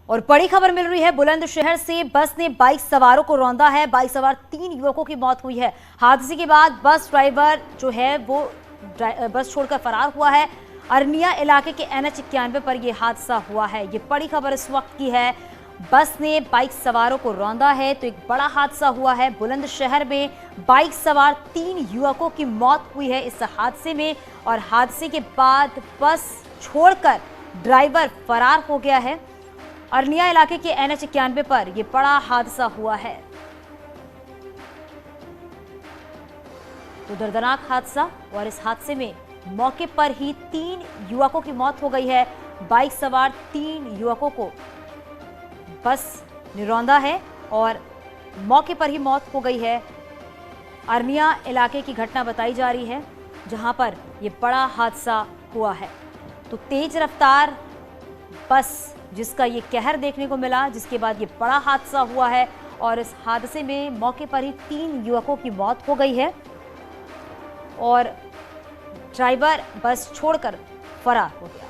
और बड़ी खबर मिल रही है बुलंदशहर से। बस ने बाइक सवारों को रौंदा है। बाइक सवार 3 युवकों की मौत हुई है। हादसे के बाद बस ड्राइवर जो है वो बस छोड़कर फरार हुआ है। अरनिया इलाके के NH 91 पर यह हादसा हुआ है। ये बड़ी खबर इस वक्त की है। बस ने बाइक सवारों को रौंदा है तो एक बड़ा हादसा हुआ है बुलंदशहर में। बाइक सवार 3 युवकों की मौत हुई है इस हादसे में, और हादसे के बाद बस छोड़कर ड्राइवर फरार हो गया है। अरनिया इलाके के NH 91 पर यह बड़ा हादसा हुआ है। तो दर्दनाक हादसा, और इस हादसे में मौके पर ही 3 युवकों की मौत हो गई है। बाइक सवार 3 युवकों को बस ने रौंदा है और मौके पर ही मौत हो गई है। अरनिया इलाके की घटना बताई जा रही है जहां पर यह बड़ा हादसा हुआ है। तो तेज रफ्तार बस जिसका ये कहर देखने को मिला, जिसके बाद ये बड़ा हादसा हुआ है, और इस हादसे में मौके पर ही 3 युवकों की मौत हो गई है और ड्राइवर बस छोड़कर फरार हो गया।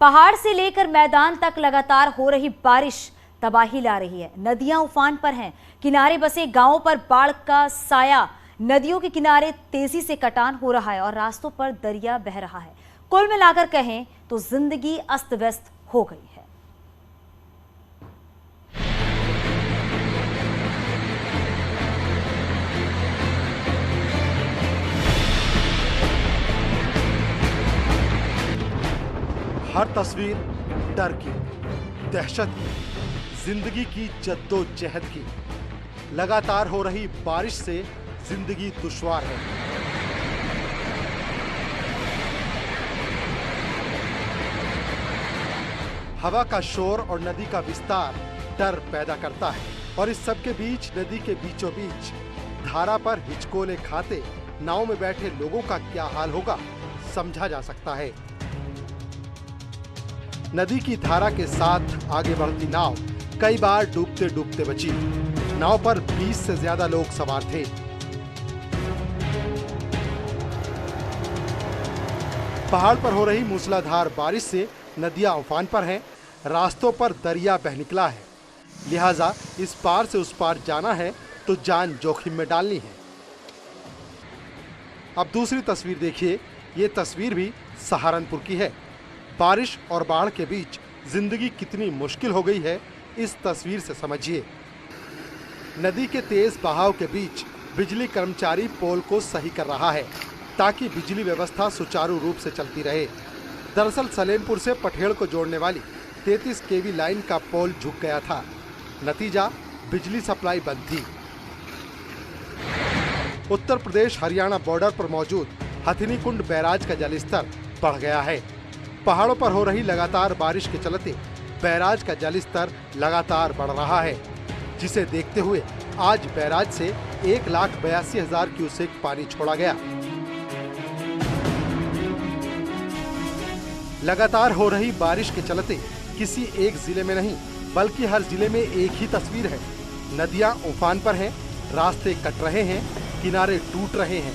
पहाड़ से लेकर मैदान तक लगातार हो रही बारिश तबाही ला रही है। नदियां उफान पर हैं। किनारे बसे गांवों पर बाढ़ का साया। नदियों के किनारे तेजी से कटान हो रहा है और रास्तों पर दरिया बह रहा है। कुल मिलाकर कहें तो जिंदगी अस्त व्यस्त हो गई है। हर तस्वीर डर की, दहशत की, जिंदगी की जद्दोजहद की। लगातार हो रही बारिश से जिंदगी दुश्वार है। हवा का शोर और नदी का विस्तार डर पैदा करता है, और इस सब के बीच नदी के बीचों बीच धारा पर हिचकोले खाते नाव में बैठे लोगों का क्या हाल होगा समझा जा सकता है। नदी की धारा के साथ आगे बढ़ती नाव कई बार डूबते डूबते बची। नाव पर 20 से ज्यादा लोग सवार थे। पहाड़ पर हो रही मूसलाधार बारिश से नदियां उफान पर हैं, रास्तों पर दरिया बह निकला है। लिहाजा इस पार से उस पार जाना है तो जान जोखिम में डालनी है। अब दूसरी तस्वीर देखिए। ये तस्वीर भी सहारनपुर की है। बारिश और बाढ़ के बीच जिंदगी कितनी मुश्किल हो गई है इस तस्वीर से समझिए। नदी के तेज बहाव के बीच बिजली कर्मचारी पोल को सही कर रहा है ताकि बिजली व्यवस्था सुचारू रूप से चलती रहे। दरअसल सलेमपुर से पठेड़ को जोड़ने वाली 33 kV लाइन का पोल झुक गया था। नतीजा बिजली सप्लाई बंद थी। उत्तर प्रदेश हरियाणा बॉर्डर पर मौजूद हथिनी कुंड बैराज का जलस्तर बढ़ गया है। पहाड़ों पर हो रही लगातार बारिश के चलते बैराज का जलस्तर लगातार बढ़ रहा है, जिसे देखते हुए आज बैराज से 1,82,000 क्यूसेक पानी छोड़ा गया। लगातार हो रही बारिश के चलते किसी एक जिले में नहीं बल्कि हर जिले में एक ही तस्वीर है। नदियां उफान पर हैं, रास्ते कट रहे हैं, किनारे टूट रहे हैं।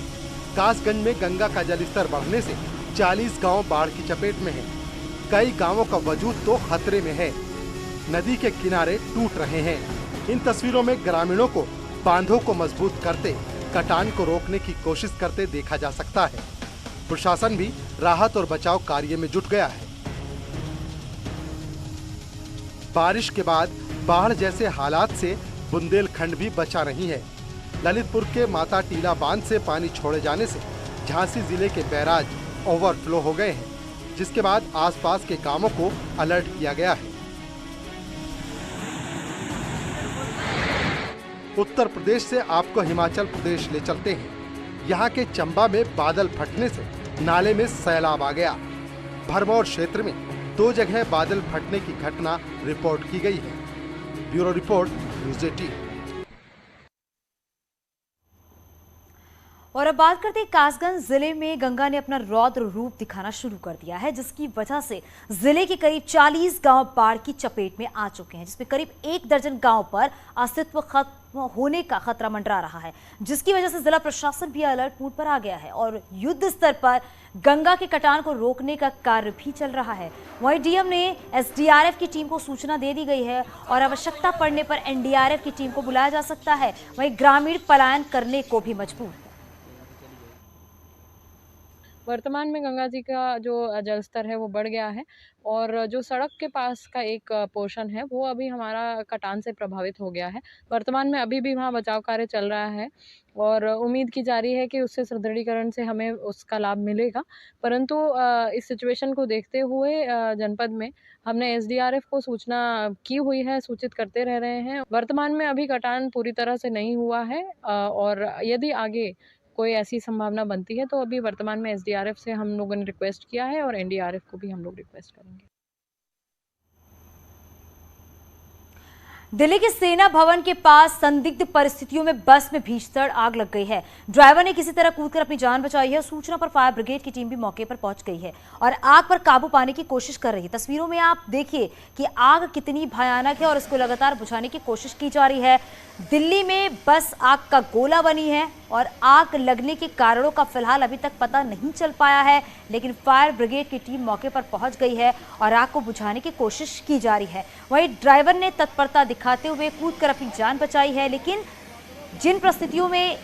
कासगंज में गंगा का जलस्तर बढ़ने से 40 गांव बाढ़ की चपेट में हैं। कई गांवों का वजूद तो खतरे में है। नदी के किनारे टूट रहे हैं। इन तस्वीरों में ग्रामीणों को बांधों को मजबूत करते, कटान को रोकने की कोशिश करते देखा जा सकता है। प्रशासन भी राहत और बचाव कार्य में जुट गया है। बारिश के बाद बाढ़ जैसे हालात से बुंदेलखंड भी बचा नहीं है। ललितपुर के माता टीला बांध से पानी छोड़े जाने से झांसी जिले के बैराज ओवरफ्लो हो गए हैं, जिसके बाद आसपास के गांवों को अलर्ट किया गया है। उत्तर प्रदेश से आपको हिमाचल प्रदेश ले चलते हैं। यहाँ के चंबा में बादल फटने से नाले में सैलाब आ गया। भरमौर क्षेत्र में 2 जगह बादल फटने की घटना रिपोर्ट की गई है। Bureau report, news 18। और अब बात करते हैं कासगंज जिले में गंगा ने अपना रौद्र रूप दिखाना शुरू कर दिया है, जिसकी वजह से जिले के करीब 40 गांव बाढ़ की चपेट में आ चुके हैं, जिसमें करीब 1 दर्जन गांव पर अस्तित्व खत्म होने का खतरा मंडरा रहा है, जिसकी वजह से जिला प्रशासन भी अलर्ट मोड पर आ गया है और युद्ध स्तर पर गंगा के कटान को रोकने का कार्य भी चल रहा है। वहीं डीएम ने एसडीआरएफ की टीम को सूचना दे दी गई है और आवश्यकता पड़ने पर एनडीआरएफ की टीम को बुलाया जा सकता है। वहीं ग्रामीण पलायन करने को भी मजबूर है। वर्तमान में गंगा जी का जो जलस्तर है वो बढ़ गया है और जो सड़क के पास का एक पोर्शन है वो अभी हमारा कटान से प्रभावित हो गया है। वर्तमान में अभी भी वहाँ बचाव कार्य चल रहा है और उम्मीद की जा रही है कि उससे सुदृढ़ीकरण से हमें उसका लाभ मिलेगा। परंतु इस सिचुएशन को देखते हुए जनपद में हमने एसडीआरएफ को सूचना की हुई है, सूचित करते रह रहे हैं। वर्तमान में अभी कटान पूरी तरह से नहीं हुआ है और यदि आगे कोई ऐसी संभावना बनती है तो अभी वर्तमान में एसडीआरएफ से हम लोगों ने रिक्वेस्ट किया है और एनडीआरएफ को भी हम लोग रिक्वेस्ट करेंगे। दिल्ली के सेना भवन के पास संदिग्ध परिस्थितियों में बस में भीषण आग लग गई है। ड्राइवर ने किसी तरह कूदकर अपनी जान बचाई है। सूचना पर फायर ब्रिगेड की टीम भी मौके पर पहुंच गई है और आग पर काबू पाने की कोशिश कर रही है। तस्वीरों में आप देखिए कि आग कितनी भयानक है और इसको लगातार बुझाने की कोशिश की जा रही है। दिल्ली में बस आग का गोला बनी है और आग लगने के कारणों का फिलहाल अभी तक पता नहीं चल पाया है, लेकिन फायर ब्रिगेड की टीम मौके पर पहुंच गई है और आग को बुझाने की कोशिश की जा रही है। वहीं ड्राइवर ने तत्परता दिखाते हुए कूदकर अपनी जान बचाई है, लेकिन जिन परिस्थितियों में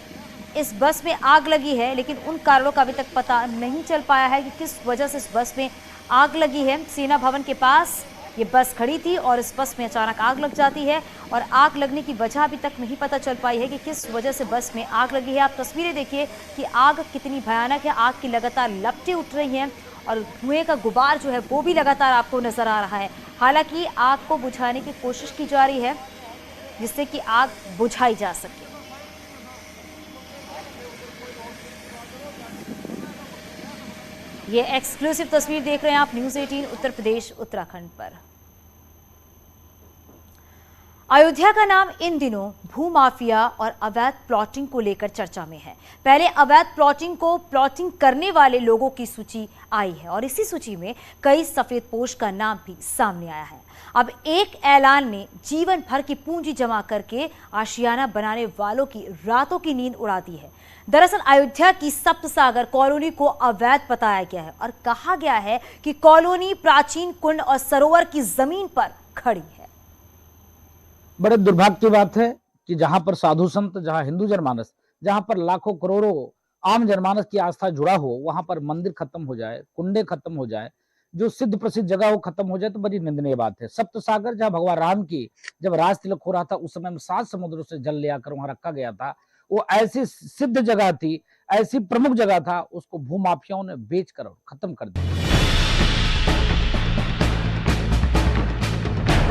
इस बस में आग लगी है, लेकिन उन कारणों का अभी तक पता नहीं चल पाया है कि किस वजह से इस बस में आग लगी है। सेना भवन के पास ये बस खड़ी थी और इस बस में अचानक आग लग जाती है और आग लगने की वजह अभी तक नहीं पता चल पाई है कि किस वजह से बस में आग लगी है। आप तस्वीरें देखिए कि आग कितनी भयानक है। आग की लगातार लपटें उठ रही हैं और धुएं का गुबार जो है वो भी लगातार आपको नजर आ रहा है। हालांकि आग को बुझाने की कोशिश की जा रही है जिससे कि आग बुझाई जा सके। ये एक्सक्लूसिव तस्वीर देख रहे हैं आप न्यूज़ 18 उत्तर प्रदेश उत्तराखंड पर। अयोध्या का नाम इन दिनों भूमाफिया और अवैध प्लॉटिंग को लेकर चर्चा में है। पहले अवैध प्लॉटिंग करने वाले लोगों की सूची आई है और इसी सूची में कई सफेदपोश का नाम भी सामने आया है। अब एक ऐलान ने जीवन भर की पूंजी जमा करके आशियाना बनाने वालों की रातों की नींद उड़ा दी है। दरअसल अयोध्या की सप्तसागर कॉलोनी को अवैध बताया गया है और कहा गया है कि कॉलोनी प्राचीन कुंड और सरोवर की जमीन पर खड़ी है। बड़े दुर्भाग्य की बात है कि जहां पर साधु संत, जहां हिंदू जनमानस, जहां पर लाखों करोड़ों आम जनमानस की आस्था जुड़ा हो, वहां पर मंदिर खत्म हो जाए, कुंडे खत्म हो जाए, जो सिद्ध प्रसिद्ध जगह वो खत्म हो जाए तो बड़ी निंदनीय बात है। सप्तसागर जहां भगवान राम की जब राज तिलक हो रहा था उस समय में 7 समुद्रों से जल ले आकर वहां रखा गया था। वो ऐसी सिद्ध जगह थी, ऐसी प्रमुख जगह था, उसको भूमाफियाओं ने बेचकर खत्म कर दिया।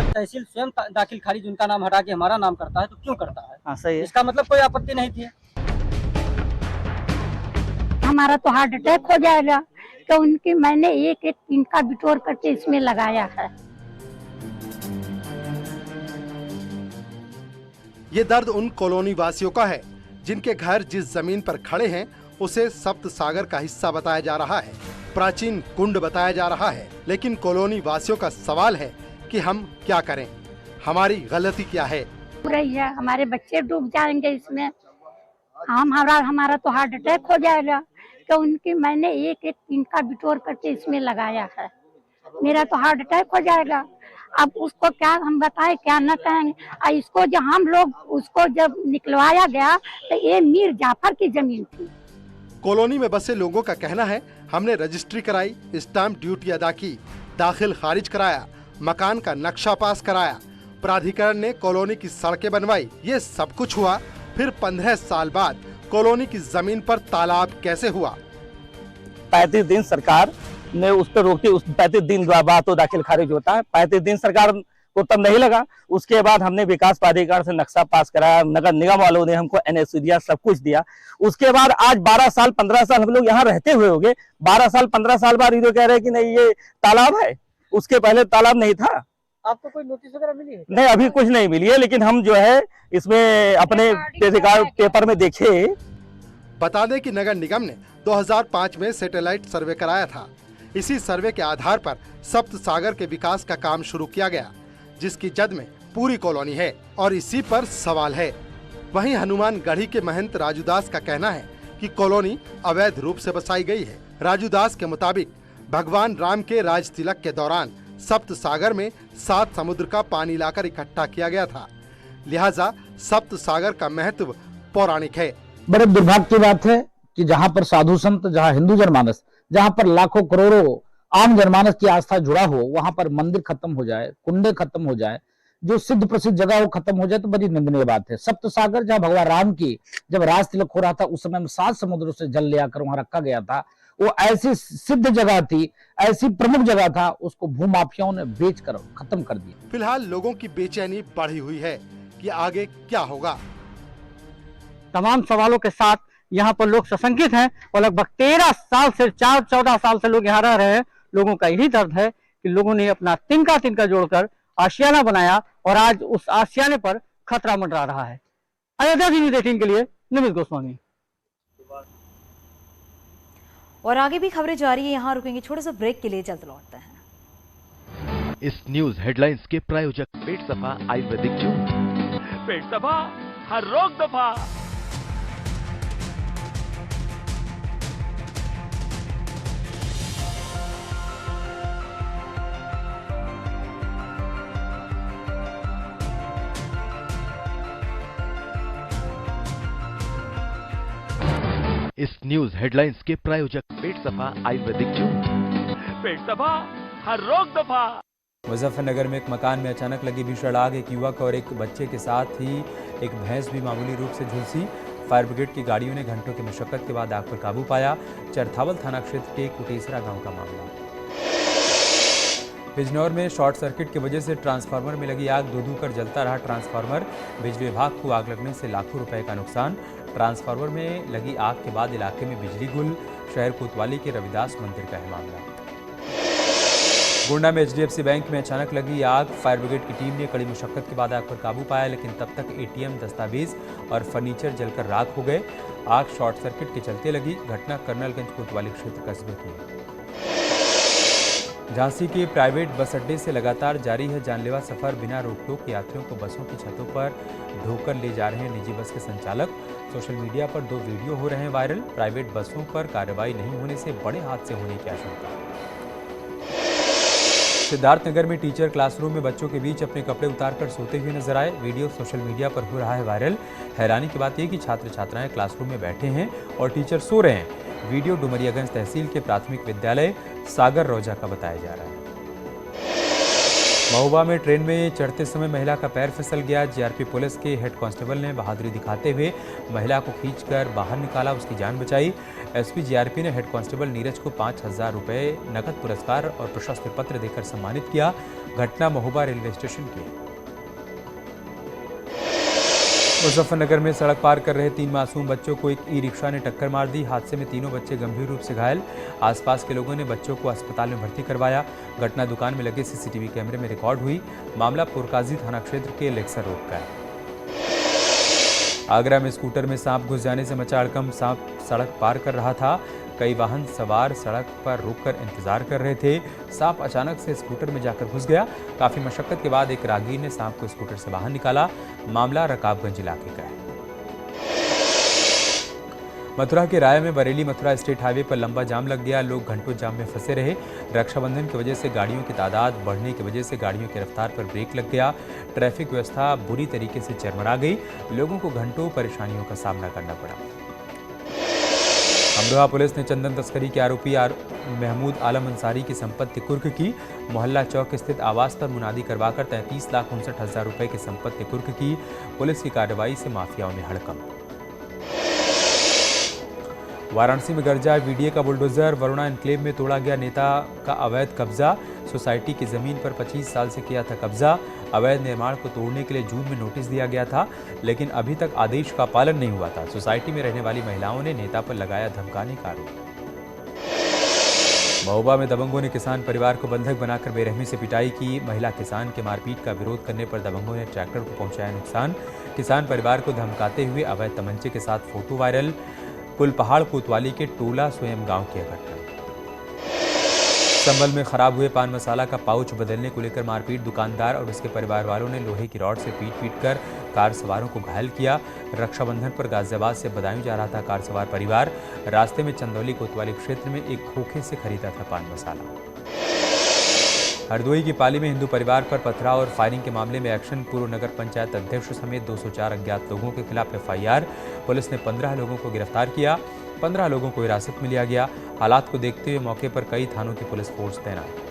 तहसील स्वयं दाखिल खारिज उनका नाम हटा के हमारा नाम करता है तो क्यों करता है? हाँ सही है। इसका मतलब कोई आपत्ति नहीं थी। हमारा तो हार्ट अटैक हो जाएगा तो उनकी मैंने एक एक इनका बिटोर करके इसमें लगाया है। ये दर्द उन कॉलोनी वासियों का है जिनके घर जिस जमीन पर खड़े हैं उसे सप्त सागर का हिस्सा बताया जा रहा है, प्राचीन कुंड बताया जा रहा है। लेकिन कॉलोनी वासियों का सवाल है कि हम क्या करें, हमारी गलती क्या है? रही है, हमारे बच्चे डूब जाएंगे इसमें, हमारा तो हार्ट अटैक हो जाएगा तो उनकी मैंने एक एक इनका बिटोर करके इसमें लगाया है। मेरा तो हार्ट अटैक हो जाएगा। अब उसको क्या हम बताएं, क्या न कहेंगे। इसको जब हम लोग उसको जब निकलवाया गया तो ये मीर जाफर की जमीन थी। कॉलोनी में बसे लोगों का कहना है हमने रजिस्ट्री कराई, स्टाम्प ड्यूटी अदा की, दाखिल खारिज कराया, मकान का नक्शा पास कराया, प्राधिकरण ने कॉलोनी की सड़कें बनवाई, ये सब कुछ हुआ। फिर 15 साल बाद कॉलोनी की जमीन पर तालाब कैसे हुआ? 35 दिन सरकार ने उस पर रोकती, उस 35 दिन बाद तो दाखिल खारिज होता है। 35 दिन सरकार को तब नहीं लगा। उसके बाद हमने विकास प्राधिकरण से नक्शा पास कराया, नगर निगम वालों ने हमको एनएससी दिया, सब कुछ दिया। उसके बाद आज 12 साल 15 साल हम लोग यहाँ रहते हुए हो गए। 12 साल 15 साल बाद ये जो कह रहे हैं कि नहीं ये तालाब है, उसके पहले तालाब नहीं था। आपको कोई नोटिस वगैरह मिली है? नहीं, अभी कुछ नहीं मिली है, लेकिन हम जो है इसमें अपने पेपर में देखे बता दें कि नगर निगम ने 2005 में सैटेलाइट सर्वे कराया था। इसी सर्वे के आधार पर सप्त सागर के विकास का काम शुरू किया गया, जिसकी जद में पूरी कॉलोनी है और इसी पर सवाल है। वहीं हनुमान गढ़ी के महंत राजू दास का कहना है कि कॉलोनी अवैध रूप से बसाई गई है। राजू दास के मुताबिक भगवान राम के राज तिलक के दौरान सप्त सागर में 7 समुद्र का पानी लाकर इकट्ठा किया गया था, लिहाजा सप्त सागर का महत्व पौराणिक है। बड़े दुर्भाग्य की बात है कि जहां पर साधु संत, जहां हिंदू जनमानस, जहां पर लाखों करोड़ों आम जनमानस की आस्था जुड़ा हो, वहां पर मंदिर खत्म हो जाए, कुंडे खत्म हो जाए, जो सिद्ध प्रसिद्ध जगह वो खत्म हो जाए तो बड़ी निंदनीय बात है। सप्त सागर जहाँ भगवान राम की जब राज तिलक हो रहा था उस समय में 7 समुद्रों से जल ले आकर वहां रखा गया था। वो ऐसी सिद्ध जगह थी, ऐसी प्रमुख जगह था, उसको भूमाफियाओं ने बेचकर खत्म कर दिया। फिलहाल लोगों की बेचैनी बढ़ी हुई है कि आगे क्या होगा। तमाम सवालों के साथ यहाँ पर लोग सशंकित हैं और लगभग 13 साल से 14 साल से लोग यहाँ रह रहे हैं। लोगों का यही दर्द है कि लोगों ने अपना तिनका जोड़कर आशियाना बनाया और आज उस आशियाने पर खतरा मंडरा रहा है। अयोध्या न्यूज़ 18 के लिए निमित गोस्वामी। और आगे भी खबरें जारी है, यहाँ रुकेंगे छोटे से ब्रेक के लिए, जल्द लौटते हैं। इस न्यूज हेडलाइंस के प्रायोजक पेट सफा आयुर्वेदिक जूस। पेट सफा, हर रोग दफा। इस न्यूज हेडलाइंस के प्रायोजक पेट सफा आयुर्वेदिक जूस। पेट सफा, हर रोग दफा। मुजफ्फरनगर में एक मकान में अचानक लगी भीषण आग, एक युवक और एक बच्चे के साथ ही एक भैंस भी मामूली रूप से झुलसी। फायर ब्रिगेड की गाड़ियों ने घंटों की मशक्कत के बाद आग पर काबू पाया। चरथावल थाना क्षेत्र के कुटेसरा गांव का मामला। बिजनौर में शॉर्ट सर्किट की वजह से ट्रांसफार्मर में लगी आग, धू कर जलता रहा ट्रांसफार्मर। बिजली विभाग को आग लगने से लाखों रुपए का नुकसान। ट्रांसफार्मर में लगी आग के बाद इलाके में बिजली गुल। शहर कोतवाली के रविदास मंदिर का है मामला। गोंडा में HDFC बैंक में अचानक लगी आग, फायर ब्रिगेड की टीम ने कड़ी मुशक्कत के बाद आग पर काबू पाया, लेकिन तब तक ATM, दस्तावेज और फर्नीचर जलकर राख हो गए। आग शॉर्ट सर्किट के चलते लगी। घटना कर्नलगंज कोतवाली क्षेत्र कस्बे की है। झांसी के प्राइवेट बस अड्डे से लगातार जारी है जानलेवा सफर। बिना रोक टोक यात्रियों को बसों की छतों पर ढोकर ले जा रहे हैं निजी बस के संचालक। सोशल मीडिया पर 2 वीडियो हो रहे हैं वायरल। प्राइवेट बसों पर कार्रवाई नहीं होने से बड़े हादसे होने की आशंका। सिद्धार्थनगर में टीचर क्लासरूम में बच्चों के बीच अपने कपड़े उतारकर सोते हुए नजर आए। वीडियो सोशल मीडिया पर हो रहा है वायरल। हैरानी की बात यह कि छात्र छात्राएं क्लासरूम में बैठे हैं और टीचर सो रहे हैं। वीडियो डुमरियागंज तहसील के प्राथमिक विद्यालय सागर रोजा का बताया जा रहा है। महोबा में ट्रेन में चढ़ते समय महिला का पैर फिसल गया। जीआरपी पुलिस के हेड कांस्टेबल ने बहादुरी दिखाते हुए महिला को खींचकर बाहर निकाला, उसकी जान बचाई। एसपी जीआरपी ने हेड कांस्टेबल नीरज को 5000 रुपये नकद पुरस्कार और प्रशस्ति पत्र देकर सम्मानित किया। घटना महोबा रेलवे स्टेशन की है। मुजफ्फरनगर में सड़क पार कर रहे 3 मासूम बच्चों को एक ई-रिक्शा ने टक्कर मार दी। हादसे में तीनों बच्चे गंभीर रूप से घायल। आसपास के लोगों ने बच्चों को अस्पताल में भर्ती करवाया। घटना दुकान में लगे CCTV कैमरे में रिकॉर्ड हुई। मामला पुरकाजी थाना क्षेत्र के लेक्सर रोड का है। आगरा में स्कूटर में सांप घुस जाने से मचा हड़कंप। सांप सड़क पार कर रहा था। कई वाहन सवार सड़क पर रुककर इंतजार कर रहे थे। सांप अचानक से स्कूटर में जाकर घुस गया। काफी मशक्कत के बाद एक राहगीर ने सांप को स्कूटर से बाहर निकाला। मामला रकाबगंज इलाके का है। मथुरा के राय में बरेली मथुरा स्टेट हाईवे पर लंबा जाम लग गया। लोग घंटों जाम में फंसे रहे। रक्षाबंधन की वजह से गाड़ियों की तादाद बढ़ने की वजह से गाड़ियों की रफ्तार पर ब्रेक लग गया। ट्रैफिक व्यवस्था बुरी तरीके से चरमरा गई। लोगों को घंटों परेशानियों का सामना करना पड़ा। अमरोहा पुलिस ने चंदन तस्करी के आरोपी महमूद आलम अंसारी की संपत्ति कुर्क की। मोहल्ला चौक स्थित आवास पर मुनादी करवाकर 33,59,000 रुपए की संपत्ति कुर्क की। पुलिस की कार्रवाई से माफियाओं में हड़कंप। वाराणसी में गरजा VDA का बुलडोजर। वरुणा एनक्लेव में तोड़ा गया नेता का अवैध कब्जा। सोसाइटी की जमीन पर 25 साल से किया था कब्जा। अवैध निर्माण को तोड़ने के लिए जून में नोटिस दिया गया था, लेकिन अभी तक आदेश का पालन नहीं हुआ था। सोसाइटी में रहने वाली महिलाओं ने नेता पर लगाया धमकाने का आरोप। महोबा में दबंगों ने किसान परिवार को बंधक बनाकर बेरहमी से पिटाई की। महिला किसान के मारपीट का विरोध करने पर दबंगों ने ट्रैक्टर को पहुंचाया नुकसान। किसान परिवार को धमकाते हुए अवैध तमंचे के साथ फोटो वायरल। कुलपहाड़ कोतवाली के टोला स्वयं गांव की घटना। संभल में खराब हुए पान मसाला का पाउच बदलने को लेकर मारपीट, दुकानदार और उसके परिवार वालों ने लोहे की रॉड से पीट कर कार सवारों को घायल किया। रक्षाबंधन पर गाजियाबाद से बदायूं जा रहा था कार सवार परिवार। रास्ते में चंदौली कोतवाली क्षेत्र में एक खोखे से खरीदा था पान मसाला। हरदोई की पाली में हिंदू परिवार पर पथराव और फायरिंग के मामले में एक्शन। पूर्व नगर पंचायत अध्यक्ष समेत 204 अज्ञात लोगों के खिलाफ FIR। पुलिस ने 15 लोगों को गिरफ्तार किया, 15 लोगों को हिरासत में लिया गया। हालात को देखते हुए मौके पर कई थानों की पुलिस फोर्स तैनात।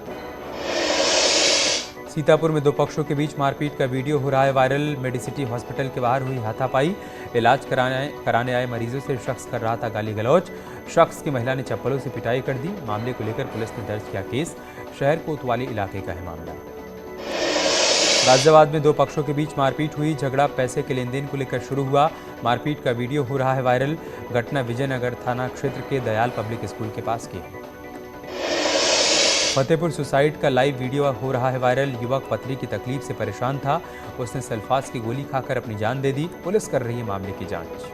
सीतापुर में दो पक्षों के बीच मारपीट का वीडियो हो रहा है वायरल। मेडिसिटी हॉस्पिटल के बाहर हुई हाथापाई। इलाज कराने आए मरीजों से शख्स कर रहा था गाली गलौज। शख्स की महिला ने चप्पलों से पिटाई कर दी। मामले को लेकर पुलिस ने दर्ज किया केस। शहर कोतवाली इलाके का है मामला। गाजियाबाद में दो पक्षों के बीच मारपीट हुई। झगड़ा पैसे के लेन देन को लेकर शुरू हुआ। मारपीट का वीडियो हो रहा है वायरल। घटना विजयनगर थाना क्षेत्र के दयाल पब्लिक स्कूल के पास की है। फतेहपुर सुसाइड का लाइव वीडियो हो रहा है वायरल। युवक पथरी की तकलीफ से परेशान था। उसने सल्फास की गोली खाकर अपनी जान दे दी। पुलिस कर रही है मामले की जांच।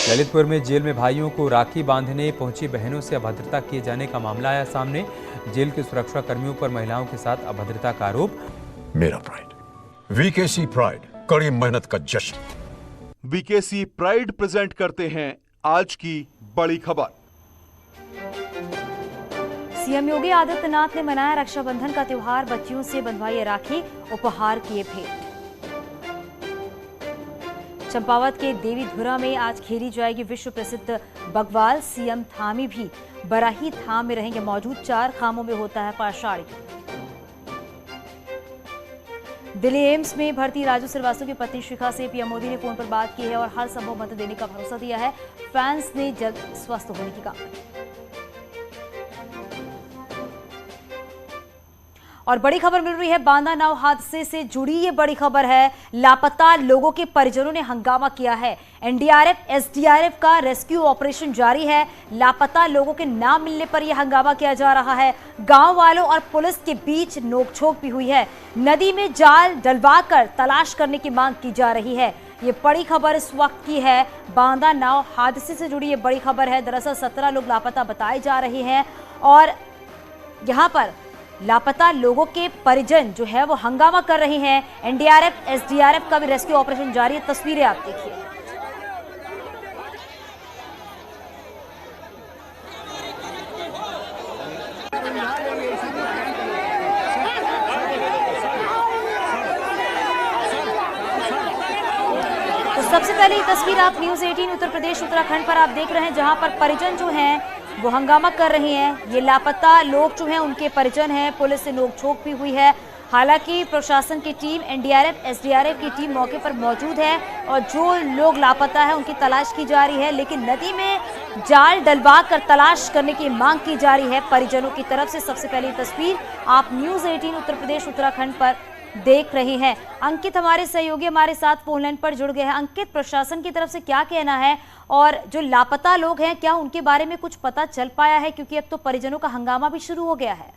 ललितपुर में जेल में भाइयों को राखी बांधने पहुंची बहनों से अभद्रता किए जाने का मामला आया सामने। जेल के सुरक्षा कर्मियों पर महिलाओं के साथ अभद्रता का आरोप। मेरा प्राइड वीकेसी प्राइड, कड़ी मेहनत का जश्न। वीकेसी प्राइड प्रेजेंट करते हैं आज की बड़ी खबर। सीएम योगी आदित्यनाथ ने मनाया रक्षाबंधन का त्योहार। बच्चियों से बंधवाई राखी, उपहार किए भेंट। चंपावत के देवीधुरा में आज खेली जाएगी विश्व प्रसिद्ध बग्वाल। सीएम थामी भी बराही थाम में रहेंगे मौजूद। 4 खामों में होता है पाषाढ़ी। दिल्ली एम्स में भर्ती राजू श्रीवास्तव की पत्नी शिखा से पीएम मोदी ने फोन पर बात की है और हर संभव मदद देने का भरोसा दिया है। फैंस ने जल्द स्वस्थ होने की कामना की। और बड़ी खबर मिल रही है बांदा नाव हादसे से जुड़ी। ये बड़ी खबर है, लापता लोगों के परिजनों ने हंगामा किया है। एनडीआरएफ एसडीआरएफ का रेस्क्यू ऑपरेशन जारी है। लापता लोगों के नाम मिलने पर यह हंगामा किया जा रहा है। गांव वालों और पुलिस के बीच नोकझोंक भी हुई है। नदी में जाल डलवाकर तलाश करने की मांग की जा रही है। ये बड़ी खबर इस वक्त की है। बांदा नाव हादसे से जुड़ी ये बड़ी खबर है। दरअसल 17 लोग लापता बताए जा रहे हैं और यहाँ पर लापता लोगों के परिजन जो है वो हंगामा कर रहे हैं। एनडीआरएफ एसडीआरएफ का भी रेस्क्यू ऑपरेशन जारी है। तस्वीरें आप देखिए। तो सबसे पहले ये तस्वीर आप न्यूज़ 18 उत्तर प्रदेश उत्तराखंड पर आप देख रहे हैं, जहां पर परिजन जो हैं वो हंगामा कर रहे हैं। ये लापता लोग जो हैं उनके परिजन हैं। पुलिस से नोकझोंक भी हुई है। हालांकि प्रशासन की टीम, एनडीआरएफ एसडीआरएफ की टीम मौके पर मौजूद है और जो लोग लापता है उनकी तलाश की जा रही है। लेकिन नदी में जाल डलवा कर तलाश करने की मांग की जा रही है परिजनों की तरफ से। सबसे पहली तस्वीर आप न्यूज़ 18 उत्तर प्रदेश उत्तराखंड पर देख रहे हैं। अंकित हमारे सहयोगी हमारे साथ फोन लाइन पर जुड़ गए हैं। अंकित, प्रशासन की तरफ से क्या कहना है और जो लापता लोग हैं क्या उनके बारे में कुछ पता चल पाया है, क्योंकि अब तो परिजनों का हंगामा भी शुरू हो गया है?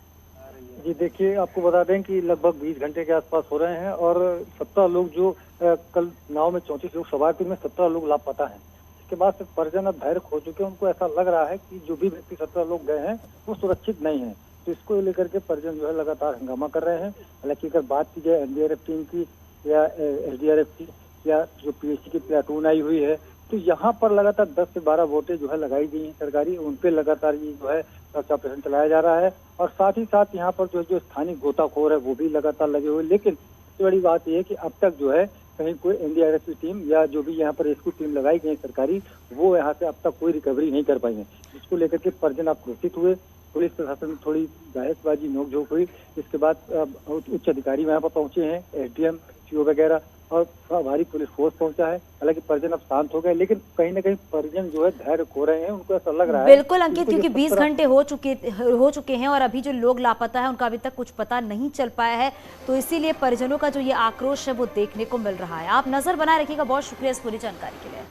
जी देखिए, आपको बता दें कि लगभग 20 घंटे के आसपास हो रहे हैं और 17 लोग जो कल नाव में 34 लोग सवार थे, 17 लोग लापता हैं। इसके बाद से परिजन अब भय खो चुके हैं। उनको ऐसा लग रहा है कि जो भी व्यक्ति 17 लोग गए हैं वो सुरक्षित नहीं है। तो इसको लेकर के परिजन जो है लगातार हंगामा कर रहे हैं। हालांकि अगर बात की जाए एनडीआरएफ टीम की या एसडीआरएफ की या जो पीएससी की प्लाटून आई हुई है, तो यहाँ पर लगातार 10 से 12 बोटें जो है लगाई गई हैं सरकारी। उन पे लगातार ये जो है सर्च ऑपरेशन चलाया जा रहा है और साथ ही साथ यहाँ पर जो स्थानीय गोताखोर है वो भी लगातार लगे हुए। लेकिन सबसे बड़ी बात यह है कि अब तक जो है कहीं कोई एनडीआरएफ की टीम या जो भी यहाँ पर रेस्क्यू टीम लगाई गई है सरकारी, वो यहाँ से अब तक कोई रिकवरी नहीं कर पाई है, जिसको लेकर के परिजन आक्रोशित हुए। पुलिस प्रशासन में थोड़ी बहसबाजी नोकझोंक हुई। इसके बाद उच्च अधिकारी वहाँ पर पहुंचे हैं, एसडीएम सीओ वगैरह, और भारी पुलिस फोर्स पहुंचा है। हालांकि परिजन अब शांत हो गए, लेकिन कहीं ना कहीं परिजन जो है धैर्य खो रहे हैं। उनको ऐसा लग रहा है बिल्कुल अंकित, क्योंकि 20 घंटे हो चुके हैं और अभी जो लोग लापता है उनका अभी तक कुछ पता नहीं चल पाया है। तो इसीलिए परिजनों का जो ये आक्रोश है वो देखने को मिल रहा है। आप नजर बनाए रखिएगा। बहुत शुक्रिया इस पूरी जानकारी के लिए।